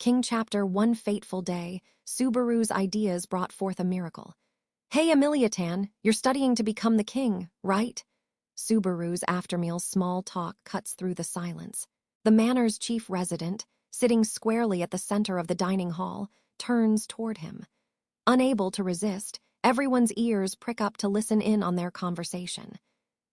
King Chapter One fateful day, Subaru's ideas brought forth a miracle. Hey, Amelia-tan, you're studying to become the king, right? Subaru's after-meal small talk cuts through the silence. The manor's chief resident, sitting squarely at the center of the dining hall, turns toward him. Unable to resist, everyone's ears prick up to listen in on their conversation.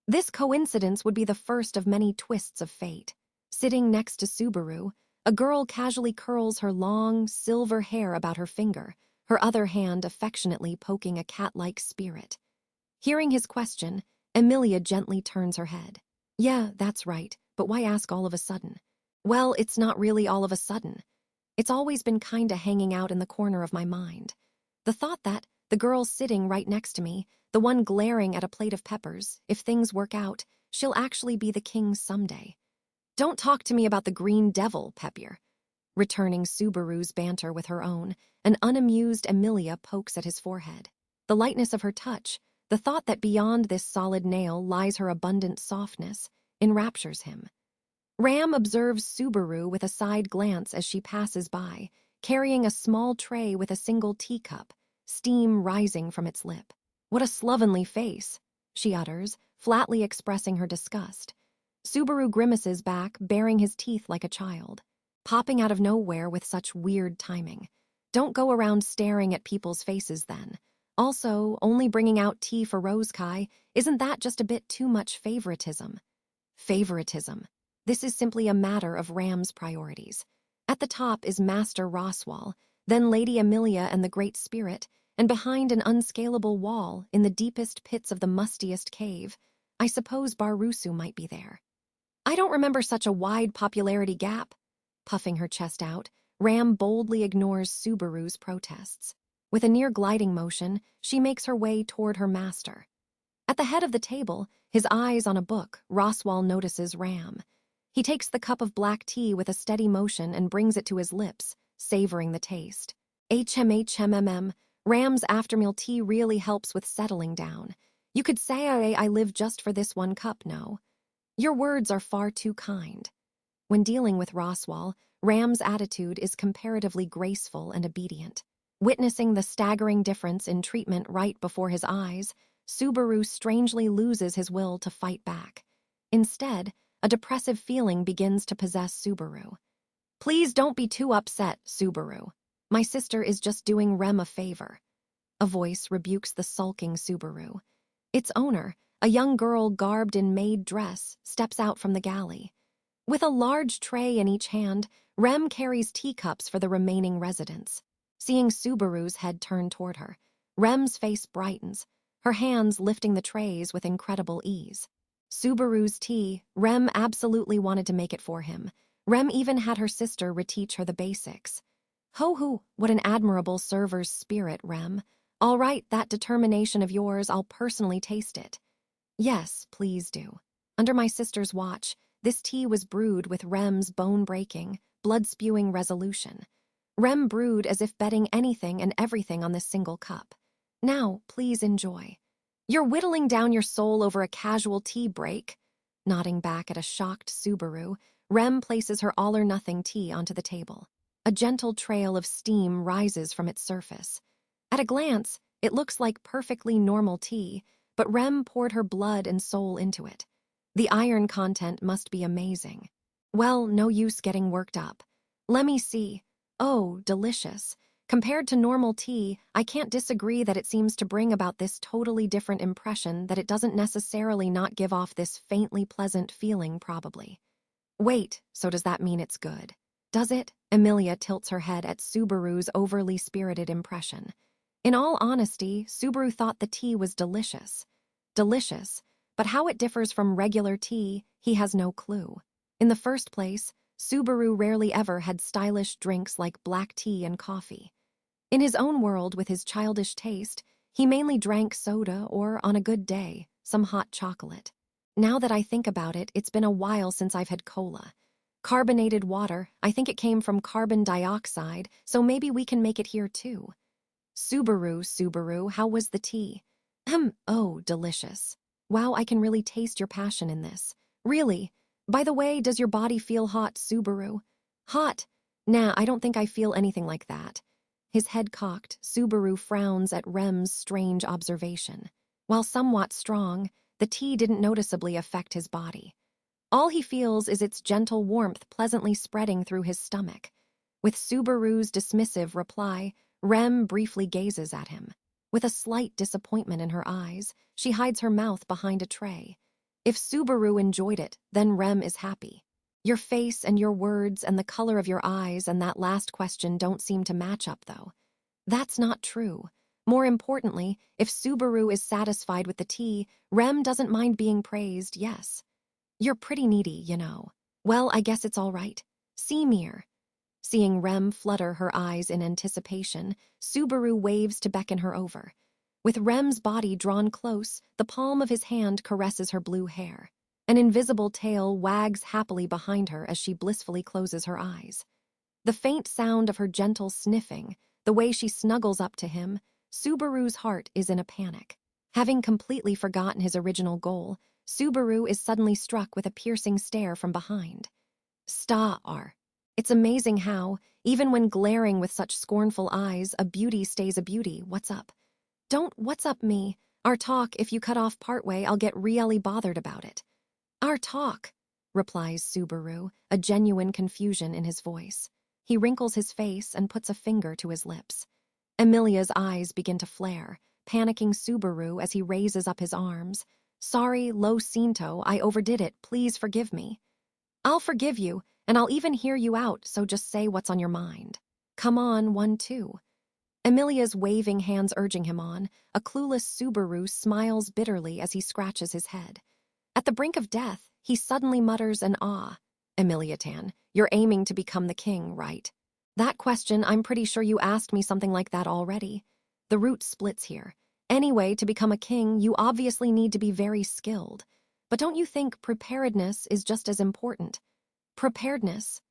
This coincidence would be the first of many twists of fate. Sitting next to Subaru, a girl casually curls her long, silver hair about her finger, her other hand affectionately poking a cat-like spirit. Hearing his question, Amelia gently turns her head. Yeah, that's right, but why ask all of a sudden? Well, it's not really all of a sudden. It's always been kinda hanging out in the corner of my mind. The thought that the girl sitting right next to me, the one glaring at a plate of peppers, if things work out, she'll actually be the king someday. Don't talk to me about the green devil, Peppier. Returning Subaru's banter with her own, an unamused Amelia pokes at his forehead. The lightness of her touch, the thought that beyond this solid nail lies her abundant softness, enraptures him. Ram observes Subaru with a side glance as she passes by, carrying a small tray with a single teacup, steam rising from its lip. What a slovenly face, she utters, flatly expressing her disgust. Subaru grimaces back, baring his teeth like a child. Popping out of nowhere with such weird timing. Don't go around staring at people's faces then. Also, only bringing out tea for Rose-kai, isn't that just a bit too much favoritism? Favoritism. This is simply a matter of Ram's priorities. At the top is Master Roswal, then Lady Amelia and the Great Spirit, and behind an unscalable wall, in the deepest pits of the mustiest cave, I suppose Barusu might be there. I don't remember such a wide popularity gap. Puffing her chest out, Ram boldly ignores Subaru's protests. With a near gliding motion, she makes her way toward her master. At the head of the table, his eyes on a book, Roswal notices Ram. He takes the cup of black tea with a steady motion and brings it to his lips, savoring the taste. HMHMMM, Ram's aftermeal tea really helps with settling down. You could say I live just for this one cup, no? Your words are far too kind. When dealing with Roswal, Ram's attitude is comparatively graceful and obedient. Witnessing the staggering difference in treatment right before his eyes, Subaru strangely loses his will to fight back. Instead, a depressive feeling begins to possess Subaru. Please don't be too upset, Subaru. My sister is just doing Rem a favor. A voice rebukes the sulking Subaru. Its owner, a young girl garbed in maid dress, steps out from the galley. With a large tray in each hand, Rem carries teacups for the remaining residents. Seeing Subaru's head turn toward her, Rem's face brightens, her hands lifting the trays with incredible ease. Subaru's tea, Rem absolutely wanted to make it for him. Rem even had her sister reteach her the basics. Ho-hoo, what an admirable server's spirit, Rem. All right, that determination of yours, I'll personally taste it. Yes, please do. Under my sister's watch, this tea was brewed with Rem's bone-breaking, blood-spewing resolution. Rem brewed as if betting anything and everything on this single cup. Now, please enjoy. You're whittling down your soul over a casual tea break? Nodding back at a shocked Subaru, Rem places her all-or-nothing tea onto the table. A gentle trail of steam rises from its surface. At a glance, it looks like perfectly normal tea, but Rem poured her blood and soul into it. The iron content must be amazing. Well, no use getting worked up. Let me see. Oh, delicious. Compared to normal tea, I can't disagree that it seems to bring about this totally different impression that it doesn't necessarily not give off this faintly pleasant feeling, probably. Wait, so does that mean it's good? Does it? Amelia tilts her head at Subaru's overly spirited impression. In all honesty, Subaru thought the tea was delicious. Delicious, but how it differs from regular tea, he has no clue. In the first place, Subaru rarely ever had stylish drinks like black tea and coffee. In his own world with his childish taste, he mainly drank soda or, on a good day, some hot chocolate. Now that I think about it, it's been a while since I've had cola. Carbonated water, I think it came from carbon dioxide, so maybe we can make it here too. Subaru, how was the tea? Oh, delicious. Wow, I can really taste your passion in this. Really? By the way, does your body feel hot, Subaru? Hot? Nah, I don't think I feel anything like that. His head cocked, Subaru frowns at Rem's strange observation. While somewhat strong, the tea didn't noticeably affect his body. All he feels is its gentle warmth pleasantly spreading through his stomach. With Subaru's dismissive reply, Rem briefly gazes at him. With a slight disappointment in her eyes, she hides her mouth behind a tray. If Subaru enjoyed it, then Rem is happy. Your face and your words and the color of your eyes and that last question don't seem to match up, though. That's not true. More importantly, if Subaru is satisfied with the tea, Rem doesn't mind being praised, yes. You're pretty needy, you know. Well, I guess it's all right. See, Mir. Seeing Rem flutter her eyes in anticipation, Subaru waves to beckon her over. With Rem's body drawn close, the palm of his hand caresses her blue hair. An invisible tail wags happily behind her as she blissfully closes her eyes. The faint sound of her gentle sniffing, the way she snuggles up to him, Subaru's heart is in a panic. Having completely forgotten his original goal, Subaru is suddenly struck with a piercing stare from behind. Star. It's amazing how, even when glaring with such scornful eyes, a beauty stays a beauty. What's up? Don't what's up me. Our talk, if you cut off partway, I'll get really bothered about it. Our talk, replies Subaru, a genuine confusion in his voice. He wrinkles his face and puts a finger to his lips. Emilia's eyes begin to flare, panicking Subaru as he raises up his arms. Sorry, Lo Cinto, I overdid it. Please forgive me. I'll forgive you, and I'll even hear you out, so just say what's on your mind. Come on, 1-2. Emilia's waving hands urging him on, a clueless Subaru smiles bitterly as he scratches his head. At the brink of death, he suddenly mutters an ah. Emilia-tan, you're aiming to become the king, right? That question, I'm pretty sure you asked me something like that already. The root splits here. Anyway, to become a king, you obviously need to be very skilled. But don't you think preparedness is just as important? Preparedness?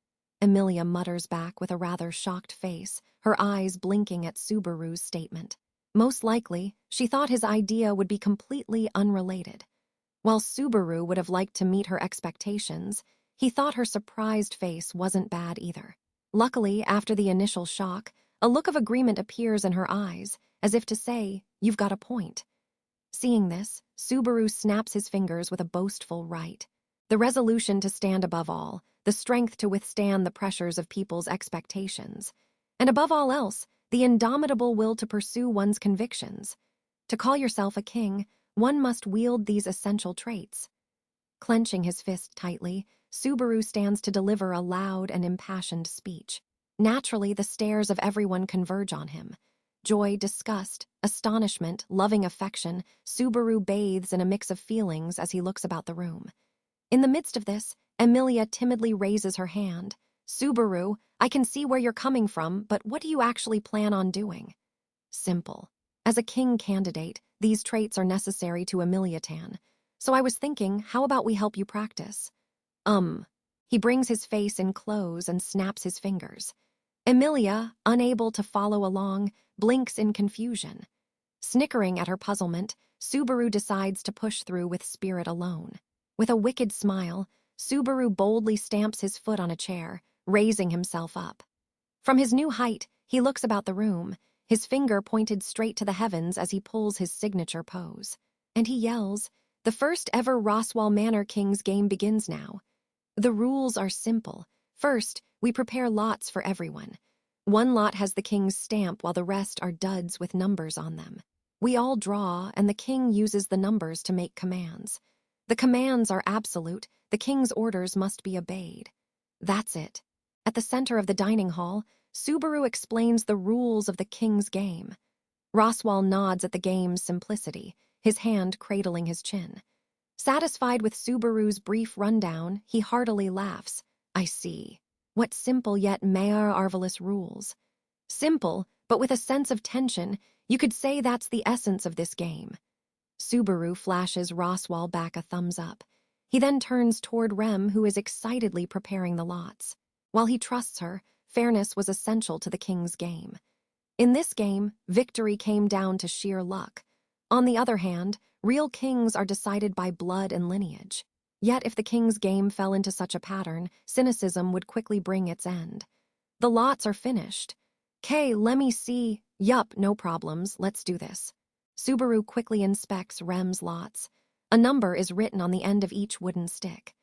Emilia mutters back with a rather shocked face, her eyes blinking at Subaru's statement. Most likely, she thought his idea would be completely unrelated. While Subaru would have liked to meet her expectations, he thought her surprised face wasn't bad either. Luckily, after the initial shock, a look of agreement appears in her eyes, as if to say, you've got a point. Seeing this, Subaru snaps his fingers with a boastful right. The resolution to stand above all, the strength to withstand the pressures of people's expectations, and above all else, the indomitable will to pursue one's convictions. To call yourself a king, one must wield these essential traits. Clenching his fist tightly, Subaru stands to deliver a loud and impassioned speech. Naturally, the stares of everyone converge on him. Joy, disgust, astonishment, loving affection, Subaru bathes in a mix of feelings as he looks about the room. In the midst of this, Emilia timidly raises her hand. Subaru, I can see where you're coming from, but what do you actually plan on doing? Simple. As a king candidate, these traits are necessary to Emilia-tan. So I was thinking, how about we help you practice? He brings his face in close and snaps his fingers. Emilia, unable to follow along, blinks in confusion. Snickering at her puzzlement, Subaru decides to push through with spirit alone. With a wicked smile, Subaru boldly stamps his foot on a chair, raising himself up. From his new height, he looks about the room, his finger pointed straight to the heavens as he pulls his signature pose. And he yells, the first ever Roswell Manor King's game begins now. The rules are simple. First, we prepare lots for everyone. One lot has the king's stamp while the rest are duds with numbers on them. We all draw, and the king uses the numbers to make commands. The commands are absolute, the king's orders must be obeyed. That's it. At the center of the dining hall, Subaru explains the rules of the king's game. Roswell nods at the game's simplicity, his hand cradling his chin. Satisfied with Subaru's brief rundown, he heartily laughs. I see. What simple yet marvelous rules. Simple, but with a sense of tension, you could say that's the essence of this game. Subaru flashes Roswell back a thumbs up. He then turns toward Rem, who is excitedly preparing the lots. While he trusts her, fairness was essential to the king's game. In this game, victory came down to sheer luck. On the other hand, real kings are decided by blood and lineage. Yet if the king's game fell into such a pattern, cynicism would quickly bring its end. The lots are finished. "'Kay, lemme see." "Yup, no problems, let's do this." Subaru quickly inspects Rem's lots. A number is written on the end of each wooden stick.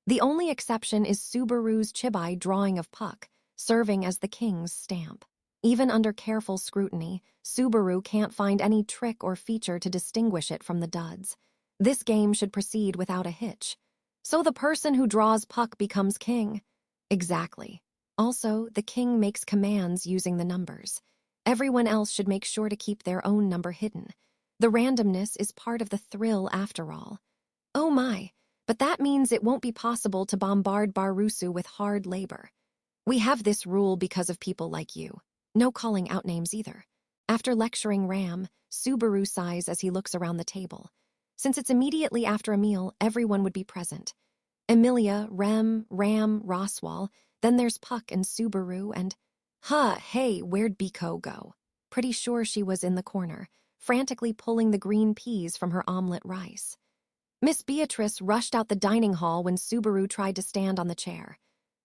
The only exception is Subaru's chibi drawing of Puck, serving as the king's stamp. Even under careful scrutiny, Subaru can't find any trick or feature to distinguish it from the duds. This game should proceed without a hitch. So the person who draws Puck becomes king? Exactly. Also, the king makes commands using the numbers. Everyone else should make sure to keep their own number hidden. The randomness is part of the thrill after all. Oh my, but that means it won't be possible to bombard Barusu with hard labor. We have this rule because of people like you. No calling out names either. After lecturing Ram, Subaru sighs as he looks around the table. Since it's immediately after a meal, everyone would be present. Emilia, Ram, Roswal, then there's Puck and Subaru and... Hey, where'd Biko go? Pretty sure she was in the corner, frantically pulling the green peas from her omelet rice. Miss Beatrice rushed out the dining hall when Subaru tried to stand on the chair.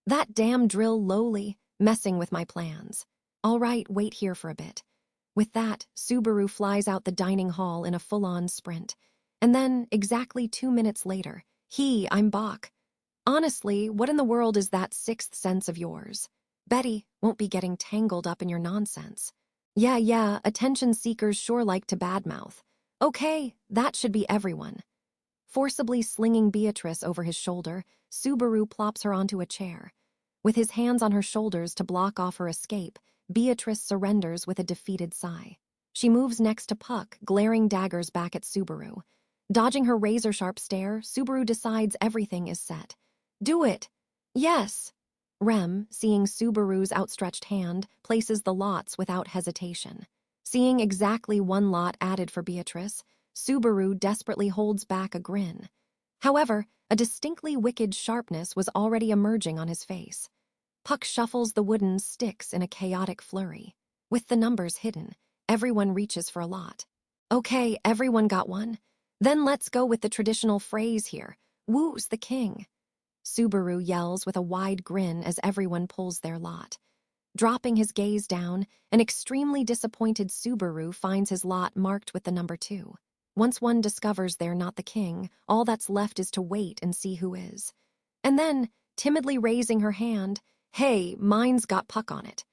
That damn drill lowly, messing with my plans. All right, wait here for a bit. With that, Subaru flies out the dining hall in a full-on sprint. And then, exactly 2 minutes later, I'm Bach. Honestly, what in the world is that sixth sense of yours? Betty won't be getting tangled up in your nonsense. Yeah, attention seekers sure like to badmouth. Okay, that should be everyone. Forcibly slinging Beatrice over his shoulder, Subaru plops her onto a chair. With his hands on her shoulders to block off her escape, Beatrice surrenders with a defeated sigh. She moves next to Puck, glaring daggers back at Subaru. Dodging her razor-sharp stare, Subaru decides everything is set. Do it! Yes! Rem, seeing Subaru's outstretched hand, places the lots without hesitation. Seeing exactly one lot added for Beatrice, Subaru desperately holds back a grin. However, a distinctly wicked sharpness was already emerging on his face. Puck shuffles the wooden sticks in a chaotic flurry. With the numbers hidden, everyone reaches for a lot. Okay, everyone got one? Then let's go with the traditional phrase here. Woo's the king. Subaru yells with a wide grin as everyone pulls their lot. Dropping his gaze down, an extremely disappointed Subaru finds his lot marked with the number 2. Once one discovers they're not the king, all that's left is to wait and see who is. And then, timidly raising her hand, "Hey, mine's got Puck on it."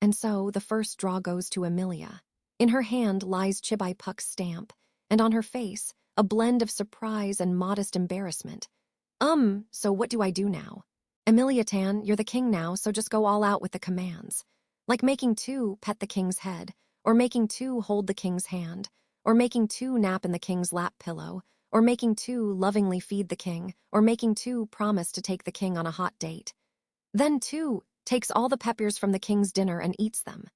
And so the first draw goes to Emilia. In her hand lies Chibai Puck's stamp, and on her face, a blend of surprise and modest embarrassment. So what do I do now? Emilia-tan, you're the king now, so just go all out with the commands. Like making 2 pet the king's head, or making 2 hold the king's hand, or making 2 nap in the king's lap pillow, or making 2 lovingly feed the king, or making 2 promise to take the king on a hot date. Then 2 takes all the peppers from the king's dinner and eats them.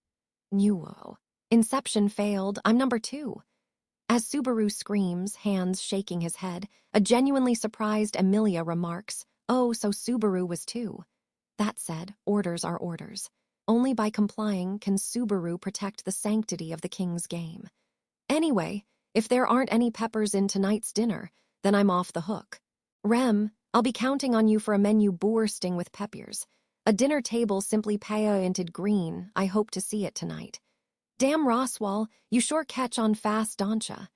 Nuo. Inception failed, I'm number 2. As Subaru screams, hands shaking his head, a genuinely surprised Emilia remarks, "Oh, so Subaru was 2. That said, orders are orders. Only by complying can Subaru protect the sanctity of the king's game. Anyway, if there aren't any peppers in tonight's dinner, then I'm off the hook. Rem, I'll be counting on you for a menu bursting with peppers. A dinner table simply painted green, I hope to see it tonight. Damn Roswal, you sure catch on fast, don'tcha?"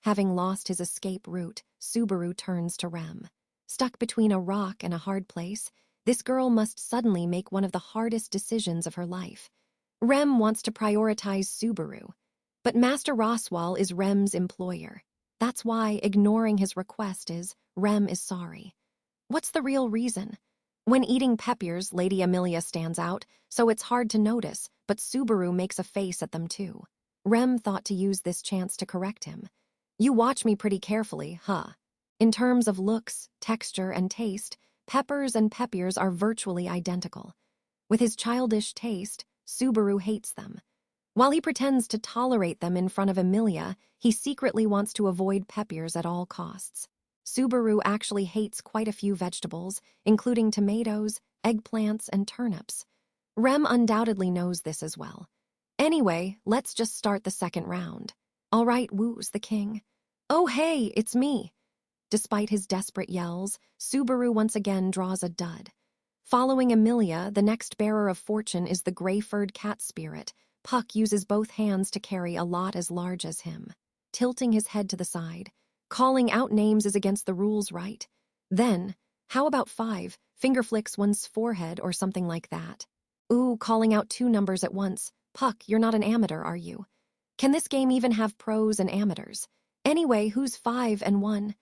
Having lost his escape route, Subaru turns to Rem. Stuck between a rock and a hard place, this girl must suddenly make one of the hardest decisions of her life. Rem wants to prioritize Subaru, but Master Roswal is Rem's employer. That's why ignoring his request is, Rem is sorry. What's the real reason? When eating peppers, Lady Emilia stands out, so it's hard to notice, but Subaru makes a face at them too. Rem thought to use this chance to correct him. You watch me pretty carefully, huh? In terms of looks, texture, and taste, peppers and peppers are virtually identical. With his childish taste, Subaru hates them. While he pretends to tolerate them in front of Emilia, he secretly wants to avoid peppers at all costs. Subaru actually hates quite a few vegetables, including tomatoes, eggplants, and turnips. Rem undoubtedly knows this as well. Anyway, let's just start the second round. All right, Woo's the king. Oh hey, it's me. Despite his desperate yells, Subaru once again draws a dud. Following Amelia, the next bearer of fortune is the gray-furred cat spirit. Puck uses both hands to carry a lot as large as him, tilting his head to the side. Calling out names is against the rules, right? Then, how about 5, finger flicks one's forehead or something like that? Ooh, calling out 2 numbers at once. Puck, you're not an amateur, are you? Can this game even have pros and amateurs? Anyway, who's 5 and 1?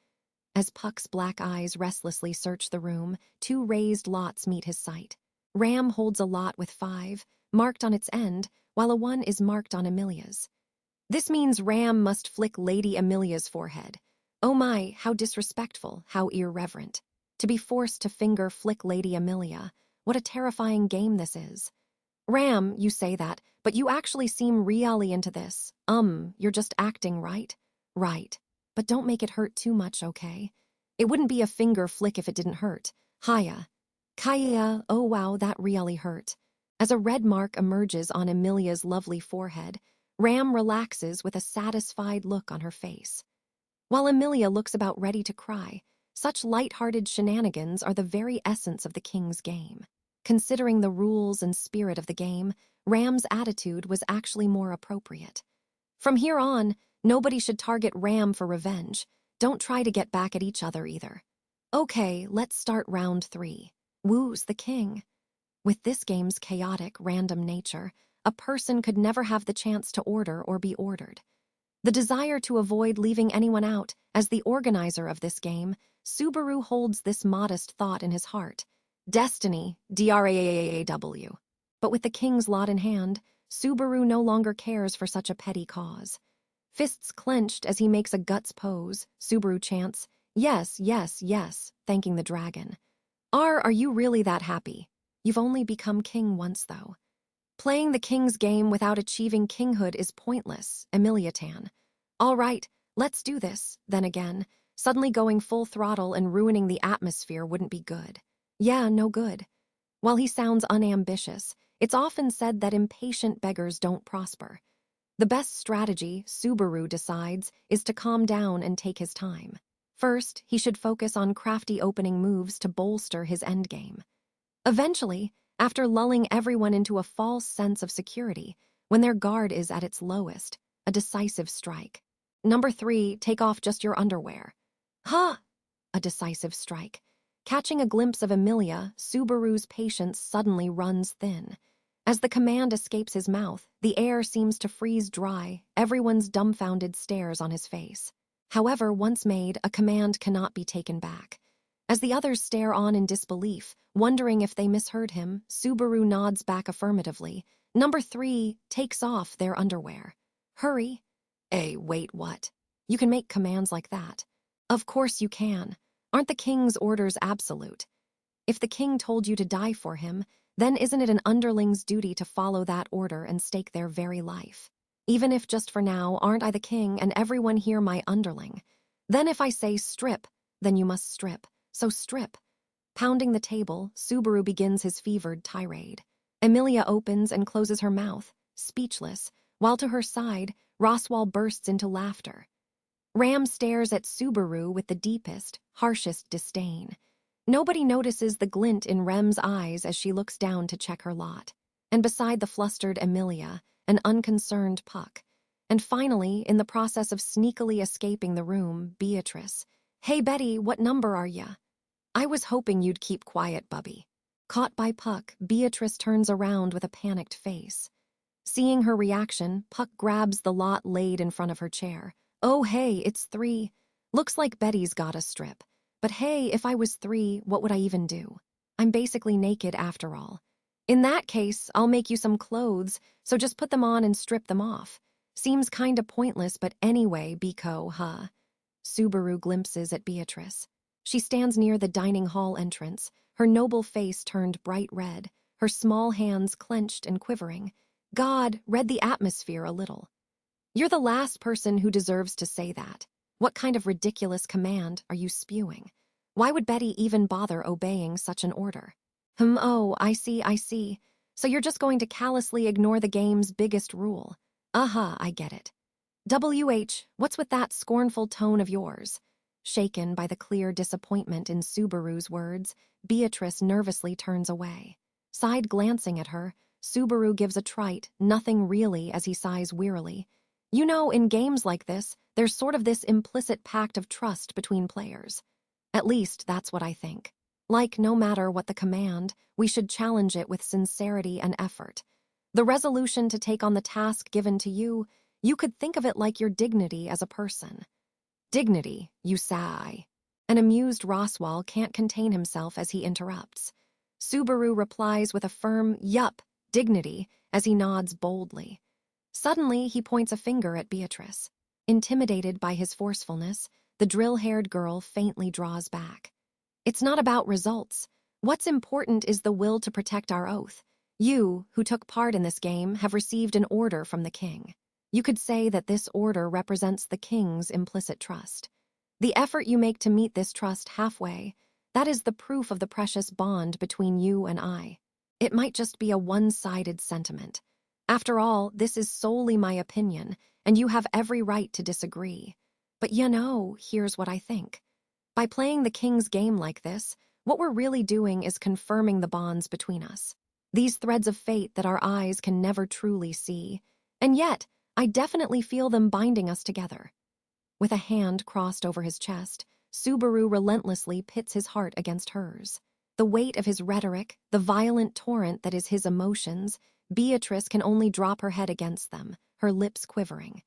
As Puck's black eyes restlessly search the room, 2 raised lots meet his sight. Ram holds a lot with 5, marked on its end, while a 1 is marked on Amelia's. This means Ram must flick Lady Amelia's forehead. Oh my, how disrespectful, how irreverent. To be forced to finger flick Lady Amelia, what a terrifying game this is. Ram, you say that, but you actually seem really into this. You're just acting, right? Right. But don't make it hurt too much, okay? It wouldn't be a finger flick if it didn't hurt. Hiya. Kaya, oh wow, that really hurt. As a red mark emerges on Amelia's lovely forehead, Ram relaxes with a satisfied look on her face. While Amelia looks about ready to cry, such light-hearted shenanigans are the very essence of the king's game. Considering the rules and spirit of the game, Ram's attitude was actually more appropriate. From here on, nobody should target Ram for revenge. Don't try to get back at each other either. Okay, let's start round 3. Woo's the king. With this game's chaotic, random nature, a person could never have the chance to order or be ordered. The desire to avoid leaving anyone out, as the organizer of this game, Subaru holds this modest thought in his heart. Destiny, DRAAW. But with the king's lot in hand, Subaru no longer cares for such a petty cause. Fists clenched as he makes a guts pose, Subaru chants, "Yes, yes, yes," thanking the dragon. Are you really that happy? You've only become king once, though. Playing the king's game without achieving kinghood is pointless, Emiliatan. All right, let's do this. Then again, suddenly going full throttle and ruining the atmosphere wouldn't be good. Yeah, no good. While he sounds unambitious, it's often said that impatient beggars don't prosper. The best strategy, Subaru decides, is to calm down and take his time. First, he should focus on crafty opening moves to bolster his endgame. Eventually, after lulling everyone into a false sense of security, when their guard is at its lowest, a decisive strike. Number 3, take off just your underwear. Huh! A decisive strike. Catching a glimpse of Amelia, Subaru's patience suddenly runs thin. As the command escapes his mouth, the air seems to freeze dry, everyone's dumbfounded stares on his face. However, once made, a command cannot be taken back. As the others stare on in disbelief, wondering if they misheard him, Subaru nods back affirmatively. Number 3 takes off their underwear. Hurry. Wait, what? You can make commands like that. Of course you can. Aren't the king's orders absolute? If the king told you to die for him, then isn't it an underling's duty to follow that order and stake their very life? Even if just for now, aren't I the king and everyone here my underling? Then if I say strip, then you must strip. So strip. Pounding the table, Subaru begins his fevered tirade. Amelia opens and closes her mouth, speechless, while to her side, Roswal bursts into laughter. Ram stares at Subaru with the deepest, harshest disdain. Nobody notices the glint in Rem's eyes as she looks down to check her lot. And beside the flustered Amelia, an unconcerned Puck. And finally, in the process of sneakily escaping the room, Beatrice. Hey Betty, what number are ya? I was hoping you'd keep quiet, Bubby. Caught by Puck, Beatrice turns around with a panicked face. Seeing her reaction, Puck grabs the lot laid in front of her chair. Oh hey, it's 3. Looks like Betty's got a strip. But hey, if I was 3, what would I even do? I'm basically naked after all. In that case, I'll make you some clothes, so just put them on and strip them off. Seems kinda pointless, but anyway, Biko, huh? Subaru glimpses at Beatrice. She stands near the dining hall entrance, her noble face turned bright red, her small hands clenched and quivering. God, read the atmosphere a little. You're the last person who deserves to say that. What kind of ridiculous command are you spewing? Why would Betty even bother obeying such an order? Oh, I see. So you're just going to callously ignore the game's biggest rule. I get it. WH, what's with that scornful tone of yours? Shaken by the clear disappointment in Subaru's words, Beatrice nervously turns away. Side glancing at her, Subaru gives a trite, nothing really, as he sighs wearily. You know, in games like this, there's sort of this implicit pact of trust between players. At least, that's what I think. Like, no matter what the command, we should challenge it with sincerity and effort. The resolution to take on the task given to you, you could think of it like your dignity as a person. Dignity, you sigh. An amused Roswell can't contain himself as he interrupts. Subaru replies with a firm, yup, dignity, as he nods boldly. Suddenly, he points a finger at Beatrice. Intimidated by his forcefulness, the drill-haired girl faintly draws back. It's not about results. What's important is the will to protect our oath. You, who took part in this game, have received an order from the king. You could say that this order represents the king's implicit trust. The effort you make to meet this trust halfway, that is the proof of the precious bond between you and I. It might just be a one-sided sentiment. After all, this is solely my opinion, and you have every right to disagree. But here's what I think. By playing the king's game like this, what we're really doing is confirming the bonds between us. These threads of fate that our eyes can never truly see. And yet, I definitely feel them binding us together. With a hand crossed over his chest, Subaru relentlessly pits his heart against hers. The weight of his rhetoric, the violent torrent that is his emotions, Beatrice can only drop her head against them, her lips quivering.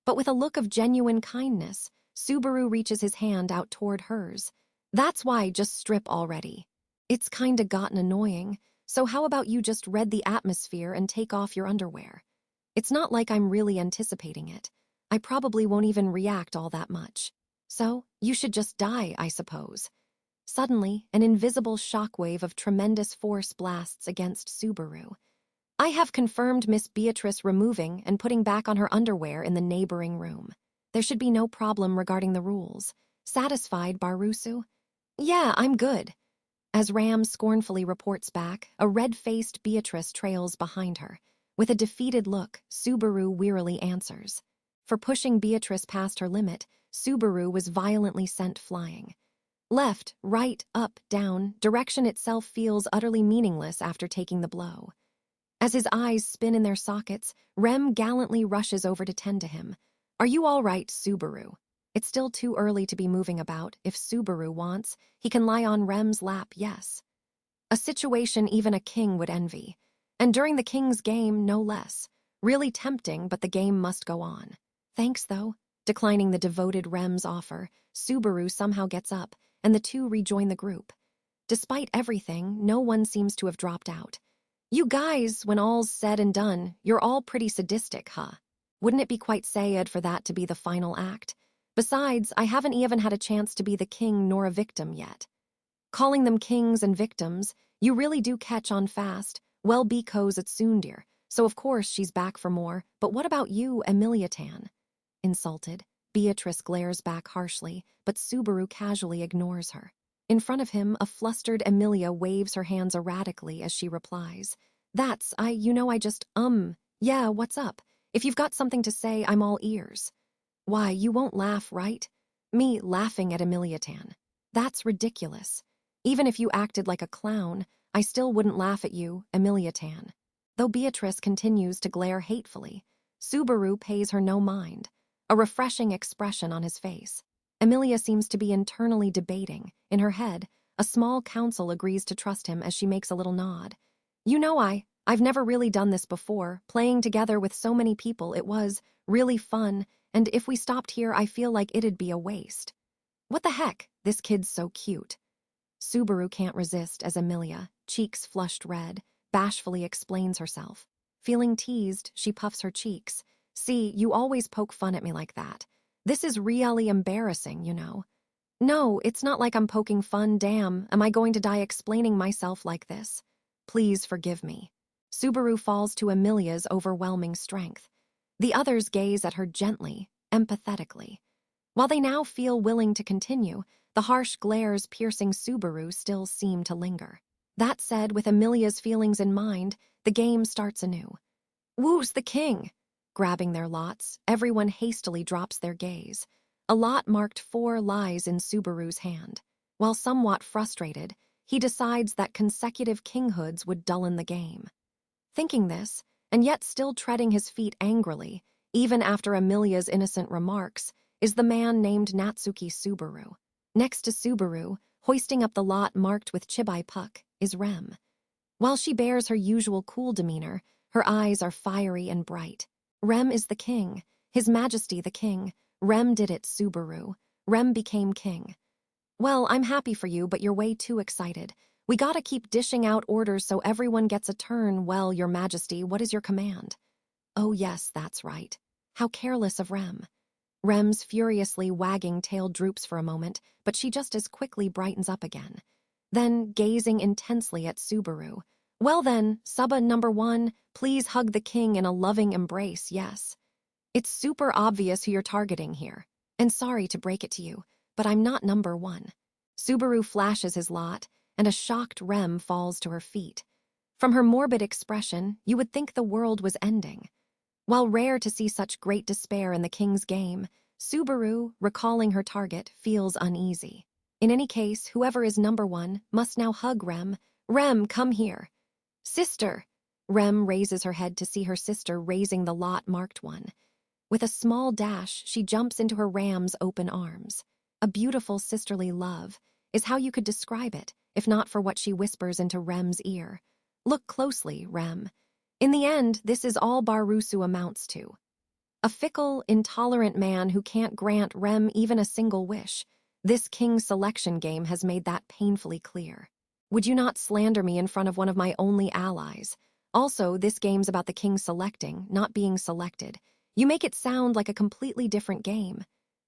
But with a look of genuine kindness, Subaru reaches his hand out toward hers. That's why, just strip already. It's kinda gotten annoying, so how about you just read the atmosphere and take off your underwear? It's not like I'm really anticipating it. I probably won't even react all that much. So, you should just die, I suppose. Suddenly, an invisible shockwave of tremendous force blasts against Subaru. I have confirmed Miss Beatrice removing and putting back on her underwear in the neighboring room. There should be no problem regarding the rules. Satisfied, Barusu? Yeah, I'm good. As Ram scornfully reports back, a red-faced Beatrice trails behind her. With a defeated look, Subaru wearily answers. For pushing Beatrice past her limit, Subaru was violently sent flying. Left, right, up, down, direction itself feels utterly meaningless after taking the blow. As his eyes spin in their sockets, Rem gallantly rushes over to tend to him. Are you all right, Subaru? It's still too early to be moving about. If Subaru wants, he can lie on Rem's lap, yes. A situation even a king would envy. And during the king's game, no less. Really tempting, but the game must go on. Thanks, though. Declining the devoted Rem's offer, Subaru somehow gets up, and the two rejoin the group. Despite everything, no one seems to have dropped out. You guys, when all's said and done, you're all pretty sadistic, huh? Wouldn't it be quite sad for that to be the final act? Besides, I haven't even had a chance to be the king nor a victim yet. Calling them kings and victims, you really do catch on fast. Well, Biko's at Tsundir, so of course she's back for more. But what about you, Emilia Tan? Insulted, Beatrice glares back harshly, but Subaru casually ignores her. In front of him, a flustered Emilia waves her hands erratically as she replies. Yeah, what's up? If you've got something to say, I'm all ears. Why, you won't laugh, right? Me laughing at Emilia Tan. That's ridiculous. Even if you acted like a clown, I still wouldn't laugh at you, Emilia Tan. Though Beatrice continues to glare hatefully, Subaru pays her no mind, a refreshing expression on his face. Emilia seems to be internally debating. In her head, a small council agrees to trust him as she makes a little nod. I've never really done this before. Playing together with so many people, it was really fun, and if we stopped here, I feel like it'd be a waste. What the heck? This kid's so cute. Subaru can't resist as Emilia, cheeks flushed red, bashfully explains herself. Feeling teased, she puffs her cheeks. See, you always poke fun at me like that. This is really embarrassing, you know. No, it's not like I'm poking fun, damn. Am I going to die explaining myself like this? Please forgive me. Subaru falls to Emilia's overwhelming strength. The others gaze at her gently, empathetically. While they now feel willing to continue, the harsh glares piercing Subaru still seem to linger. That said, with Emilia's feelings in mind, the game starts anew. Woo's the king! Grabbing their lots, everyone hastily drops their gaze. A lot marked 4 lies in Subaru's hand. While somewhat frustrated, he decides that consecutive kinghoods would dullin the game. Thinking this, and yet still treading his feet angrily, even after Amelia's innocent remarks, is the man named Natsuki Subaru. Next to Subaru, hoisting up the lot marked with Chibai Puck, is Rem. While she bears her usual cool demeanor, her eyes are fiery and bright. Rem is the king, His Majesty the king. Rem did it, Subaru. Rem became king. Well, I'm happy for you, but you're way too excited. We gotta keep dishing out orders so everyone gets a turn. Well, Your Majesty, what is your command? Oh yes, that's right. How careless of Rem. Rem's furiously wagging tail droops for a moment, but she just as quickly brightens up again. Then, gazing intensely at Subaru. Well then, Suba number 1, please hug the king in a loving embrace, yes. It's super obvious who you're targeting here. And sorry to break it to you, but I'm not number 1. Subaru flashes his lot, and a shocked Rem falls to her feet. From her morbid expression, you would think the world was ending. While rare to see such great despair in the king's game, Subaru, recalling her target, feels uneasy. In any case, whoever is number 1 must now hug Rem. Rem, come here. Sister! Rem raises her head to see her sister raising the lot marked 1. With a small dash, she jumps into her ram's open arms. A beautiful sisterly love is how you could describe it, if not for what she whispers into Rem's ear. Look closely, Rem. In the end, this is all Barusu amounts to. A fickle, intolerant man who can't grant Rem even a single wish. This king's selection game has made that painfully clear. Would you not slander me in front of one of my only allies? Also, this game's about the king selecting, not being selected. You make it sound like a completely different game.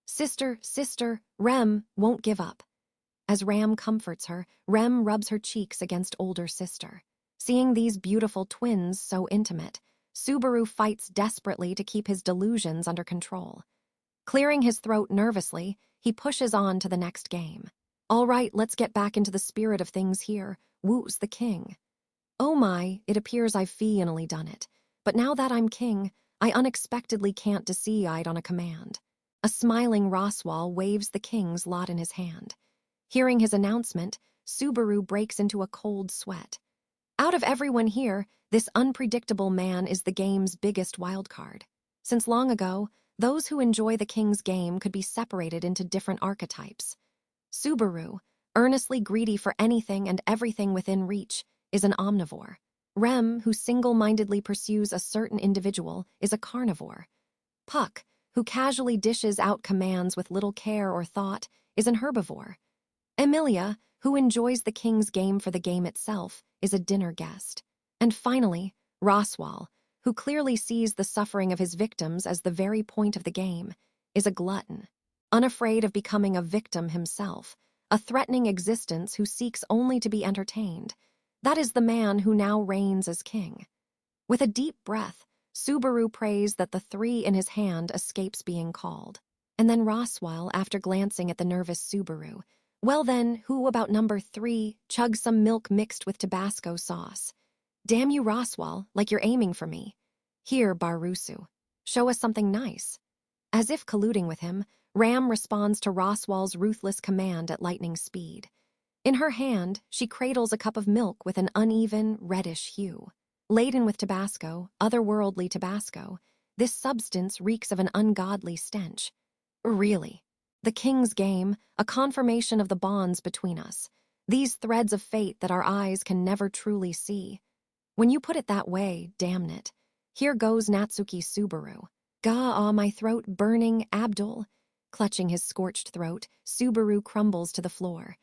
Sister, Rem won't give up. As Ram comforts her, Rem rubs her cheeks against older sister. Seeing these beautiful twins so intimate, Subaru fights desperately to keep his delusions under control. Clearing his throat nervously, he pushes on to the next game. All right, let's get back into the spirit of things here. Woos the king. Oh my, it appears I've finally done it. But now that I'm king, I unexpectedly can't decide on a command. A smiling Roswal waves the king's lot in his hand. Hearing his announcement, Subaru breaks into a cold sweat. Out of everyone here, this unpredictable man is the game's biggest wildcard. Since long ago, those who enjoy the king's game could be separated into different archetypes. Subaru, earnestly greedy for anything and everything within reach, is an omnivore. Rem, who single-mindedly pursues a certain individual, is a carnivore. Puck, who casually dishes out commands with little care or thought, is an herbivore. Emilia, who enjoys the king's game for the game itself, is a dinner guest. And finally, Roswal, who clearly sees the suffering of his victims as the very point of the game, is a glutton. Unafraid of becoming a victim himself, a threatening existence who seeks only to be entertained. That is the man who now reigns as king. With a deep breath, Subaru prays that the 3 in his hand escapes being called. And then Roswal, after glancing at the nervous Subaru, well then, who about number 3 chugs some milk mixed with Tabasco sauce? Damn you, Roswal, like you're aiming for me. Here, Barusu. Show us something nice. As if colluding with him, Ram responds to Roswal's ruthless command at lightning speed. In her hand, she cradles a cup of milk with an uneven, reddish hue. Laden with Tabasco, otherworldly Tabasco, this substance reeks of an ungodly stench. Really. The king's game, a confirmation of the bonds between us. These threads of fate that our eyes can never truly see. When you put it that way, damn it. Here goes Natsuki Subaru. Gah, my throat burning, Abdul. Clutching his scorched throat, Subaru crumbles to the floor.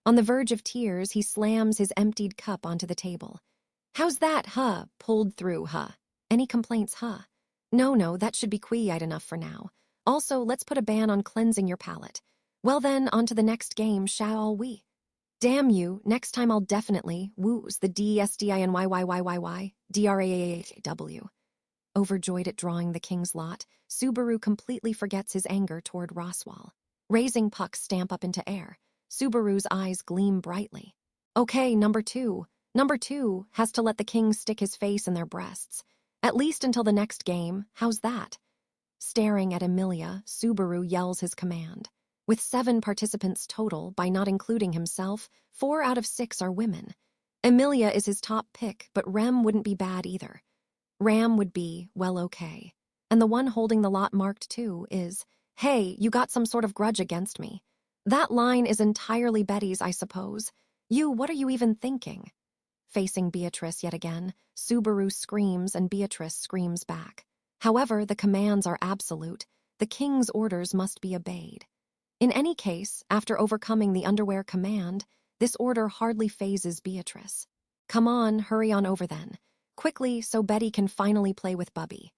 On the verge of tears, he slams his emptied cup onto the table. How's that, huh? Pulled through, huh? Any complaints, huh? No, that should be quiet enough for now. Also, let's put a ban on cleansing your palate. Well then, on to the next game, shall we? Damn you, next time I'll definitely woos the DSDINYYYYY, DRAAW. Overjoyed at drawing the king's lot, Subaru completely forgets his anger toward Roswal. Raising Puck's stamp up into air, Subaru's eyes gleam brightly. Okay, number 2. Number 2 has to let the king stick his face in their breasts. At least until the next game, how's that? Staring at Emilia, Subaru yells his command. With 7 participants total, by not including himself, 4 out of 6 are women. Emilia is his top pick, but Rem wouldn't be bad either. Ram would be, well, okay. And the one holding the lot marked 2 is, "Hey, you got some sort of grudge against me." That line is entirely Betty's, I suppose. What are you even thinking? Facing Beatrice yet again, Subaru screams and Beatrice screams back. However, the commands are absolute. The king's orders must be obeyed. In any case, after overcoming the underwear command, this order hardly phases Beatrice. Come on, hurry on over then. Quickly, so Betty can finally play with Bubby.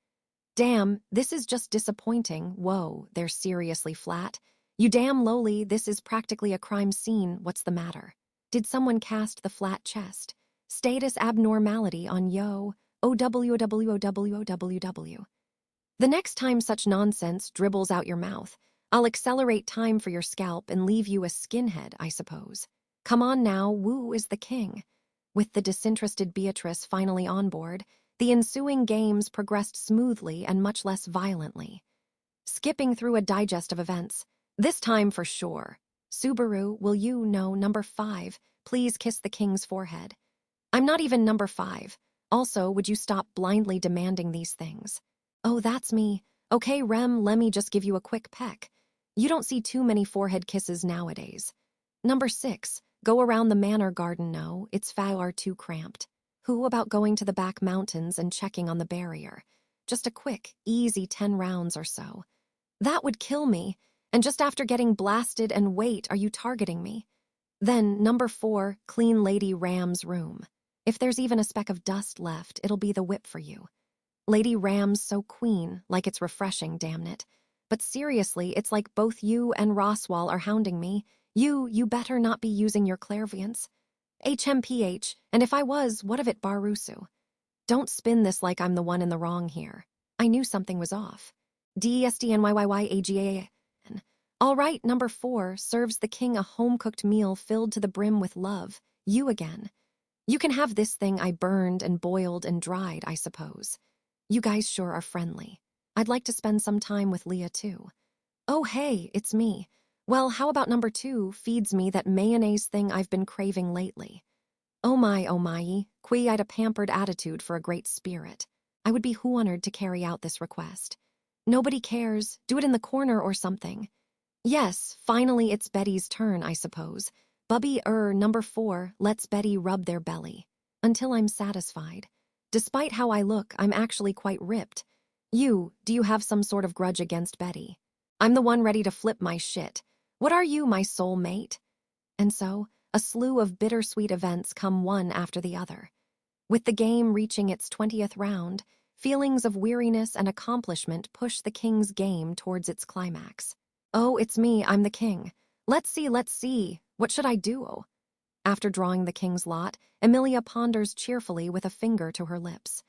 Damn, this is just disappointing. Whoa, they're seriously flat. You damn lowly, this is practically a crime scene. What's the matter? Did someone cast the flat chest? Status abnormality on yo. OWWOWWW. The next time such nonsense dribbles out your mouth, I'll accelerate time for your scalp and leave you a skinhead, I suppose. Come on now, Wu is the king. With the disinterested Beatrice finally on board, the ensuing games progressed smoothly and much less violently. Skipping through a digest of events, this time for sure. Subaru, will you, no, number 5, please kiss the king's forehead. I'm not even number 5. Also, would you stop blindly demanding these things? Oh, that's me. Okay, Rem, let me just give you a quick peck. You don't see too many forehead kisses nowadays. Number 6, go around the manor garden. No, it's far too cramped. Who about going to the back mountains and checking on the barrier? Just a quick, easy 10 rounds or so. That would kill me. And just after getting blasted, and wait, are you targeting me? Then, number 4, clean Lady Ram's room. If there's even a speck of dust left, it'll be the whip for you. Lady Ram's so queen, like it's refreshing, damn it. But seriously, it's like both you and Roswell are hounding me. You better not be using your clairvoyance. HMPH, and if I was, what of it, Barusu? Don't spin this like I'm the one in the wrong here. I knew something was off. DESDNYYYAGAN. All right, number 4 serves the king a home-cooked meal filled to the brim with love. You again. You can have this thing I burned and boiled and dried, I suppose. You guys sure are friendly. I'd like to spend some time with Leah, too. Oh, hey, it's me. Well, how about number 2 feeds me that mayonnaise thing I've been craving lately? Oh my, quite a pampered attitude for a great spirit. I would be honored to carry out this request. Nobody cares. Do it in the corner or something. Yes, finally it's Betty's turn, I suppose. Bubby, number 4, lets Betty rub their belly. Until I'm satisfied. Despite how I look, I'm actually quite ripped. Do you have some sort of grudge against Betty? I'm the one ready to flip my shit. What are you, my soul mate? And so, a slew of bittersweet events come one after the other. With the game reaching its 20th round, feelings of weariness and accomplishment push the king's game towards its climax. Oh, it's me, I'm the king. Let's see. What should I do? After drawing the king's lot, Emilia ponders cheerfully with a finger to her lips.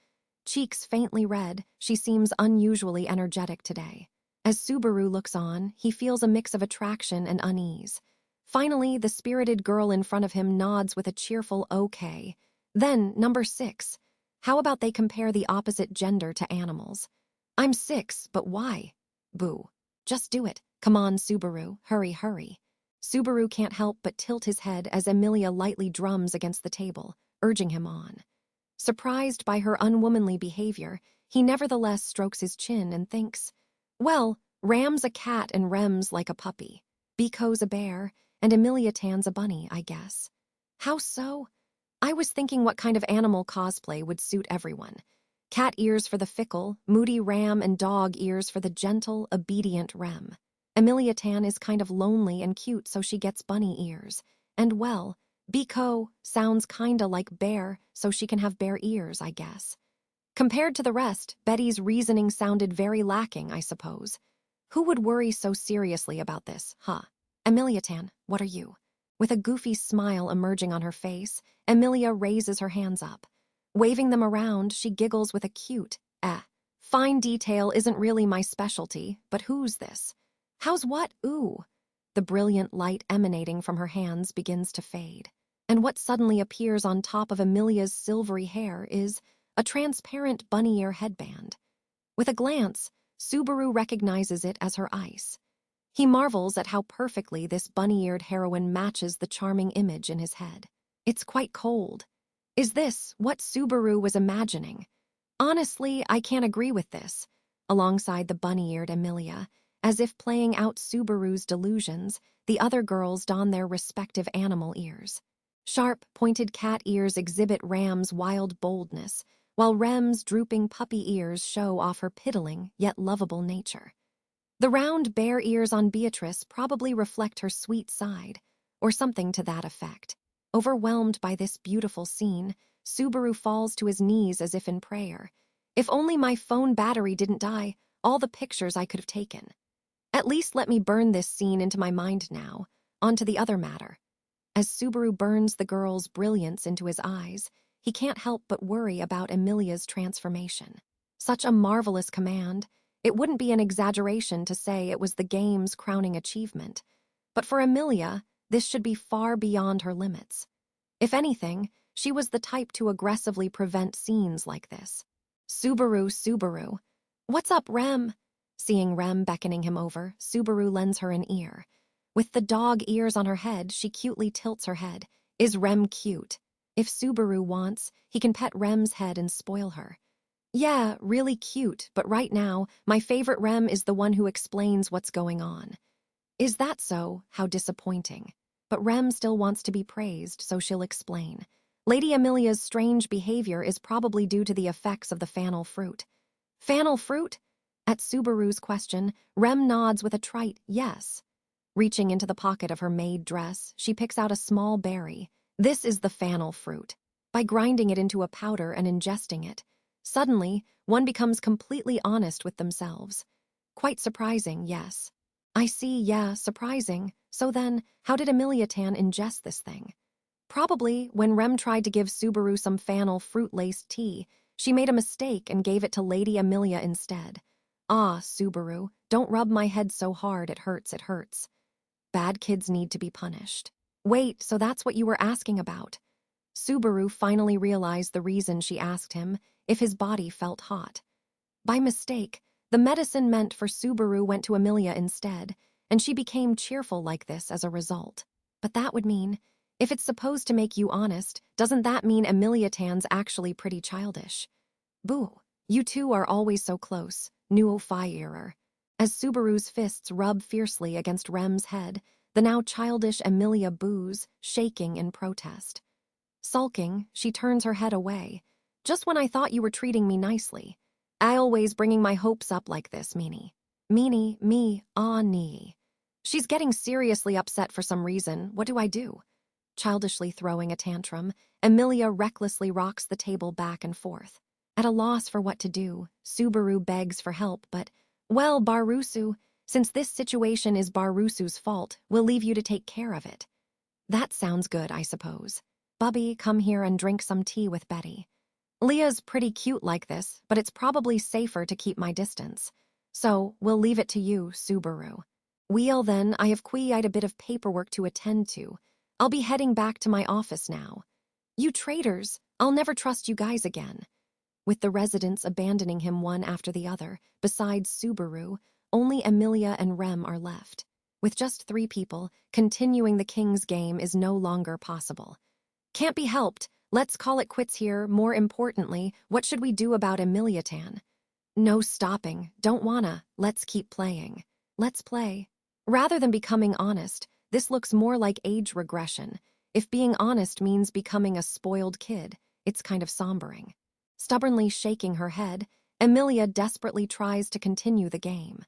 Cheeks faintly red, she seems unusually energetic today. As Subaru looks on, he feels a mix of attraction and unease. Finally, the spirited girl in front of him nods with a cheerful okay. Then, number 6. How about they compare the opposite gender to animals? I'm 6, but why? Boo. Just do it. Come on, Subaru. Hurry. Subaru can't help but tilt his head as Emilia lightly drums against the table, urging him on. Surprised by her unwomanly behavior, he nevertheless strokes his chin and thinks, well, Ram's a cat and Rem's like a puppy. Biko's a bear, and Emilia Tan's a bunny, I guess. How so? I was thinking what kind of animal cosplay would suit everyone. Cat ears for the fickle, moody Ram, and dog ears for the gentle, obedient Rem. Emilia Tan is kind of lonely and cute, so she gets bunny ears. And well, Biko sounds kinda like bear, so she can have bear ears, I guess. Compared to the rest, Betty's reasoning sounded very lacking, I suppose. Who would worry so seriously about this, huh? Emilia Tan, what are you? With a goofy smile emerging on her face, Emilia raises her hands up. Waving them around, she giggles with a cute, fine detail isn't really my specialty, but who's this? How's what? Ooh. The brilliant light emanating from her hands begins to fade. And what suddenly appears on top of Emilia's silvery hair is a transparent bunny ear headband. With a glance, Subaru recognizes it as her ice. He marvels at how perfectly this bunny-eared heroine matches the charming image in his head. It's quite cold. Is this what Subaru was imagining? Honestly, I can't agree with this. Alongside the bunny-eared Emilia, as if playing out Subaru's delusions, the other girls don their respective animal ears. Sharp, pointed cat ears exhibit Ram's wild boldness, while Rem's drooping puppy ears show off her piddling yet lovable nature. The round bare ears on Beatrice probably reflect her sweet side, or something to that effect. Overwhelmed by this beautiful scene, Subaru falls to his knees as if in prayer. If only my phone battery didn't die, all the pictures I could have taken. At least let me burn this scene into my mind now. On to the other matter. As Subaru burns the girl's brilliance into his eyes, he can't help but worry about Emilia's transformation. Such a marvelous command. It wouldn't be an exaggeration to say it was the game's crowning achievement. But for Emilia, this should be far beyond her limits. If anything, she was the type to aggressively prevent scenes like this. Subaru. What's up, Rem? Seeing Rem beckoning him over, Subaru lends her an ear. With the dog ears on her head, she cutely tilts her head. Is Rem cute? If Subaru wants, he can pet Rem's head and spoil her. Yeah, really cute, but right now, my favorite Rem is the one who explains what's going on. Is that so? How disappointing. But Rem still wants to be praised, so she'll explain. Lady Amelia's strange behavior is probably due to the effects of the fennel fruit. Fennel fruit? At Subaru's question, Rem nods with a trite yes. Reaching into the pocket of her maid dress, she picks out a small berry. This is the fennel fruit. By grinding it into a powder and ingesting it, suddenly, one becomes completely honest with themselves. Quite surprising, yes. I see, yeah, surprising. So then, how did Emiliatan ingest this thing? Probably, when Rem tried to give Subaru some fennel fruit-laced tea, she made a mistake and gave it to Lady Amelia instead. Ah, Subaru, don't rub my head so hard, it hurts. Bad kids need to be punished. Wait, so that's what you were asking about? Subaru finally realized the reason she asked him, if his body felt hot. By mistake, the medicine meant for Subaru went to Emilia instead, and she became cheerful like this as a result. But that would mean, if it's supposed to make you honest, doesn't that mean Emiliatan's actually pretty childish? Boo, you two are always so close, nuo fire. As Subaru's fists rub fiercely against Rem's head, the now childish Emilia boos, shaking in protest. Sulking, she turns her head away. Just when I thought you were treating me nicely. I always bringing my hopes up like this, Meanie. Meanie, me, ah, nee. She's getting seriously upset for some reason. What do I do? Childishly throwing a tantrum, Emilia recklessly rocks the table back and forth. At a loss for what to do, Subaru begs for help, but, well, Barusu, since this situation is Barusu's fault, we'll leave you to take care of it. That sounds good, I suppose. Bubby, come here and drink some tea with Betty. Leah's pretty cute like this, but it's probably safer to keep my distance. So, we'll leave it to you, Subaru. Well then, I have quite a bit of paperwork to attend to. I'll be heading back to my office now. You traitors, I'll never trust you guys again. With the residents abandoning him one after the other, besides Subaru, only Emilia and Rem are left. With just 3 people, continuing the king's game is no longer possible. Can't be helped. Let's call it quits here. More importantly, what should we do about Emiliatan? No stopping. Don't wanna. Let's keep playing. Let's play. Rather than becoming honest, this looks more like age regression. If being honest means becoming a spoiled kid, it's kind of sombering. Stubbornly shaking her head, Emilia desperately tries to continue the game.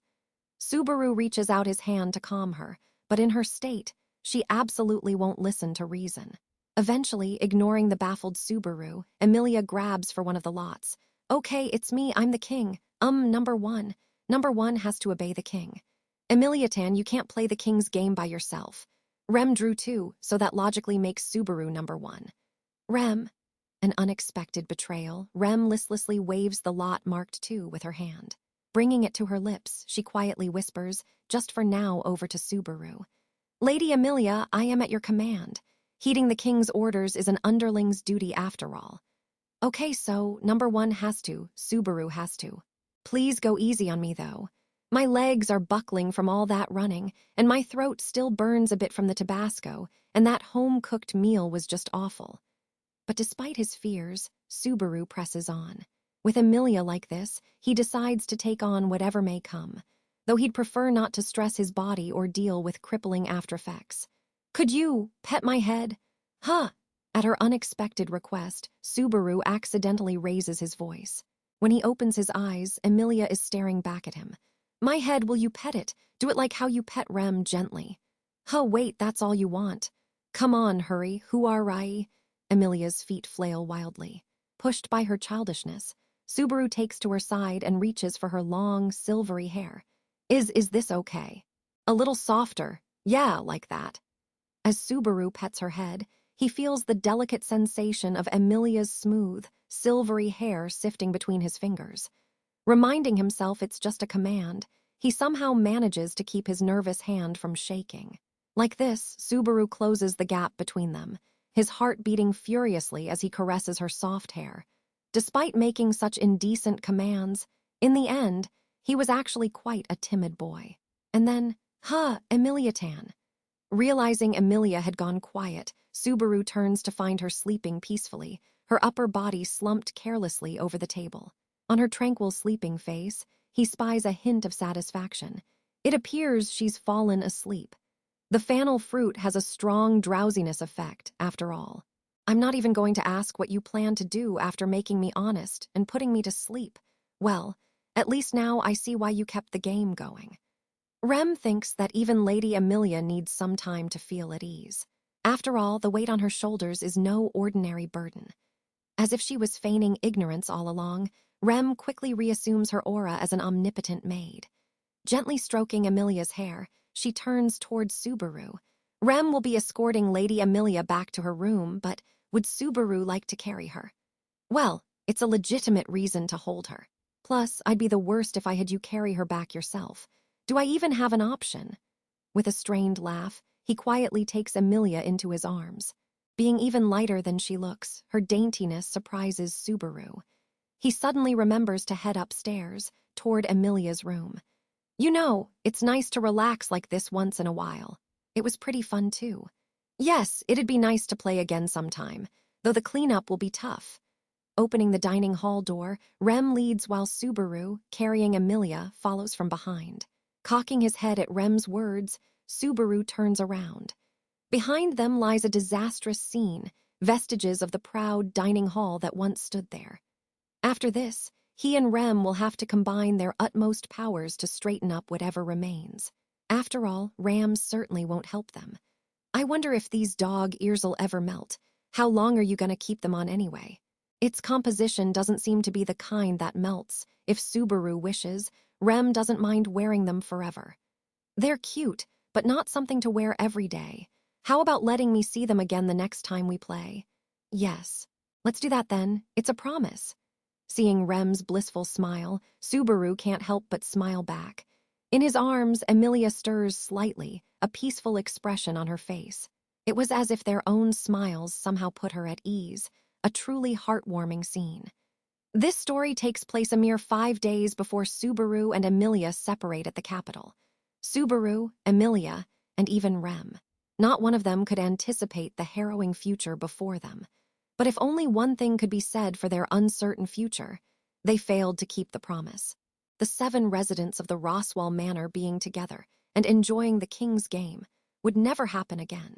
Subaru reaches out his hand to calm her, but in her state, she absolutely won't listen to reason. Eventually, ignoring the baffled Subaru, Emilia grabs for one of the lots. Okay, it's me, I'm the king. Number one. Number one has to obey the king. Emiliatan, you can't play the king's game by yourself. Rem drew 2, so that logically makes Subaru number 1. Rem. An unexpected betrayal, Rem listlessly waves the lot marked 2 with her hand. Bringing it to her lips, she quietly whispers, just for now over to Subaru. Lady Emilia, I am at your command. Heeding the king's orders is an underling's duty after all. Okay, so, number 1 has to, Subaru has to. Please go easy on me, though. My legs are buckling from all that running, and my throat still burns a bit from the Tabasco, and that home-cooked meal was just awful. But despite his fears, Subaru presses on. With Emilia like this, he decides to take on whatever may come, though he'd prefer not to stress his body or deal with crippling aftereffects. Could you pet my head? Huh! At her unexpected request, Subaru accidentally raises his voice. When he opens his eyes, Emilia is staring back at him. My head, will you pet it? Do it like how you pet Rem, gently. Huh, wait, that's all you want. Come on, hurry, who are Rai? Emilia's feet flail wildly. Pushed by her childishness, Subaru takes to her side and reaches for her long, silvery hair. Is this okay? A little softer. Yeah, like that. As Subaru pets her head, he feels the delicate sensation of Emilia's smooth, silvery hair sifting between his fingers. Reminding himself it's just a command, he somehow manages to keep his nervous hand from shaking. Like this, Subaru closes the gap between them, his heart beating furiously as he caresses her soft hair. Despite making such indecent commands, in the end, he was actually quite a timid boy. And then, Emilia-tan. Realizing Emilia had gone quiet, Subaru turns to find her sleeping peacefully, her upper body slumped carelessly over the table. On her tranquil sleeping face, he spies a hint of satisfaction. It appears she's fallen asleep. The fennel fruit has a strong drowsiness effect, after all. I'm not even going to ask what you plan to do after making me honest and putting me to sleep. Well, at least now I see why you kept the game going. Rem thinks that even Lady Emilia needs some time to feel at ease. After all, the weight on her shoulders is no ordinary burden. As if she was feigning ignorance all along, Rem quickly reassumes her aura as an omnipotent maid. Gently stroking Emilia's hair, she turns towards Subaru. Rem will be escorting Lady Emilia back to her room, but would Subaru like to carry her? Well, it's a legitimate reason to hold her. Plus, I'd be the worst if I had you carry her back yourself. Do I even have an option? With a strained laugh, he quietly takes Emilia into his arms. Being even lighter than she looks, her daintiness surprises Subaru. He suddenly remembers to head upstairs, toward Emilia's room. You know, it's nice to relax like this once in a while. It was pretty fun too. Yes, it'd be nice to play again sometime, though the cleanup will be tough. Opening the dining hall door, Rem leads while Subaru, carrying Emilia, follows from behind. Cocking his head at Rem's words, Subaru turns around. Behind them lies a disastrous scene, vestiges of the proud dining hall that once stood there. After this, he and Rem will have to combine their utmost powers to straighten up whatever remains. After all, Rams certainly won't help them. I wonder if these dog ears'll ever melt. How long are you gonna keep them on anyway? Its composition doesn't seem to be the kind that melts. If Subaru wishes, Rem doesn't mind wearing them forever. They're cute, but not something to wear every day. How about letting me see them again the next time we play? Yes. Let's do that then. It's a promise. Seeing Rem's blissful smile, Subaru can't help but smile back. In his arms, Emilia stirs slightly, a peaceful expression on her face. It was as if their own smiles somehow put her at ease, a truly heartwarming scene. This story takes place a mere 5 days before Subaru and Emilia separate at the capital. Subaru, Emilia, and even Rem. Not one of them could anticipate the harrowing future before them. But if only one thing could be said for their uncertain future, they failed to keep the promise. The 7 residents of the Roswell Manor being together and enjoying the king's game would never happen again.